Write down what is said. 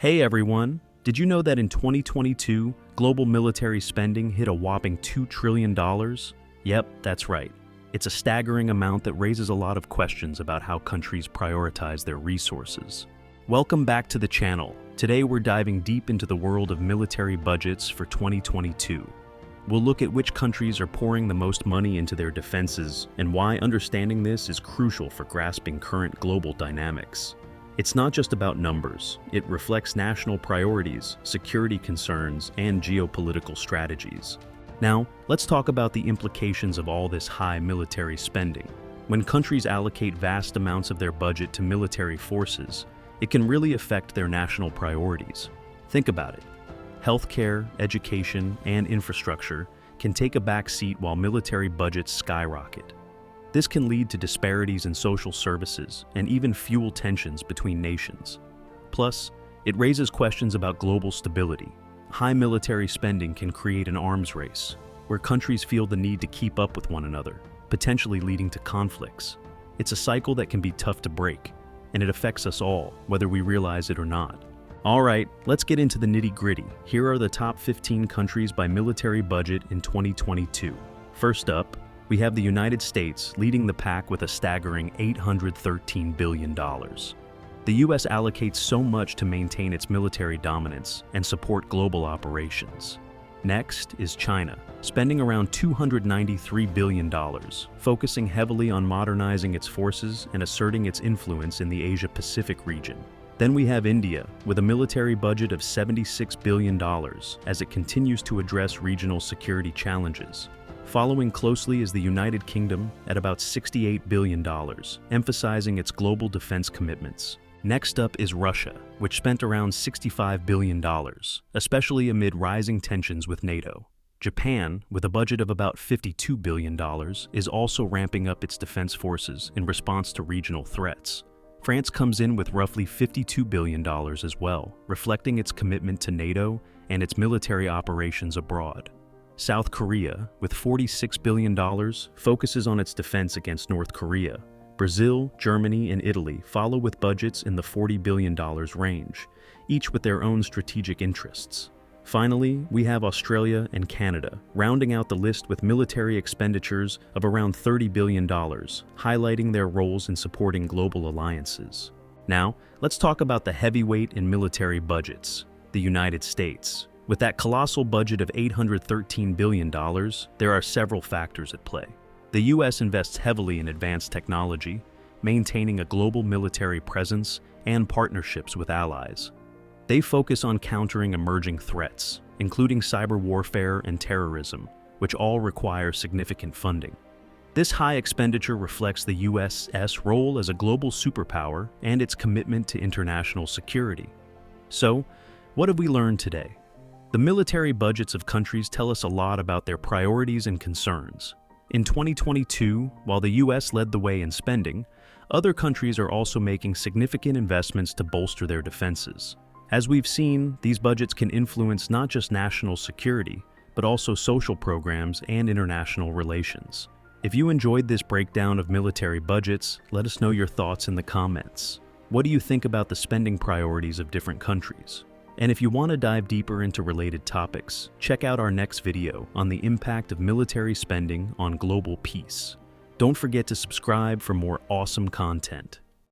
Hey everyone! Did you know that in 2022, global military spending hit a whopping $2 trillion? Yep, that's right. It's a staggering amount that raises a lot of questions about how countries prioritize their resources. Welcome back to the channel. Today we're diving deep into the world of military budgets for 2022. We'll look at which countries are pouring the most money into their defenses and why understanding this is crucial for grasping current global dynamics. It's not just about numbers. It reflects national priorities, security concerns, and geopolitical strategies. Now, let's talk about the implications of all this high military spending. When countries allocate vast amounts of their budget to military forces, it can really affect their national priorities. Think about it. Healthcare, education, and infrastructure can take a back seat while military budgets skyrocket. This can lead to disparities in social services and even fuel tensions between nations. Plus, it raises questions about global stability. High military spending can create an arms race, where countries feel the need to keep up with one another, potentially leading to conflicts. It's a cycle that can be tough to break, and it affects us all, whether we realize it or not. Alright, let's get into the nitty-gritty. Here are the top 15 countries by military budget in 2022. First up, we have the United States leading the pack with a staggering $813 billion. The US allocates so much to maintain its military dominance and support global operations. Next is China, spending around $293 billion, focusing heavily on modernizing its forces and asserting its influence in the Asia-Pacific region. Then we have India, with a military budget of $76 billion as it continues to address regional security challenges. Following closely is the United Kingdom at about $68 billion, emphasizing its global defense commitments. Next up is Russia, which spent around $65 billion, especially amid rising tensions with NATO. Japan, with a budget of about $52 billion, is also ramping up its defense forces in response to regional threats. France comes in with roughly $52 billion as well, reflecting its commitment to NATO and its military operations abroad. South Korea, with $46 billion, focuses on its defense against North Korea. Brazil, Germany, and Italy follow with budgets in the $40 billion range, each with their own strategic interests. Finally, we have Australia and Canada, rounding out the list with military expenditures of around $30 billion, highlighting their roles in supporting global alliances. Now, let's talk about the heavyweight in military budgets, the United States. With that colossal budget of $813 billion, there are several factors at play. The US invests heavily in advanced technology, maintaining a global military presence and partnerships with allies. They focus on countering emerging threats, including cyber warfare and terrorism, which all require significant funding. This high expenditure reflects the US's role as a global superpower and its commitment to international security. So, what have we learned today? The military budgets of countries tell us a lot about their priorities and concerns. In 2022, while the US led the way in spending, other countries are also making significant investments to bolster their defenses. As we've seen, these budgets can influence not just national security, but also social programs and international relations. If you enjoyed this breakdown of military budgets, let us know your thoughts in the comments. What do you think about the spending priorities of different countries? And if you want to dive deeper into related topics, check out our next video on the impact of military spending on global peace. Don't forget to subscribe for more awesome content.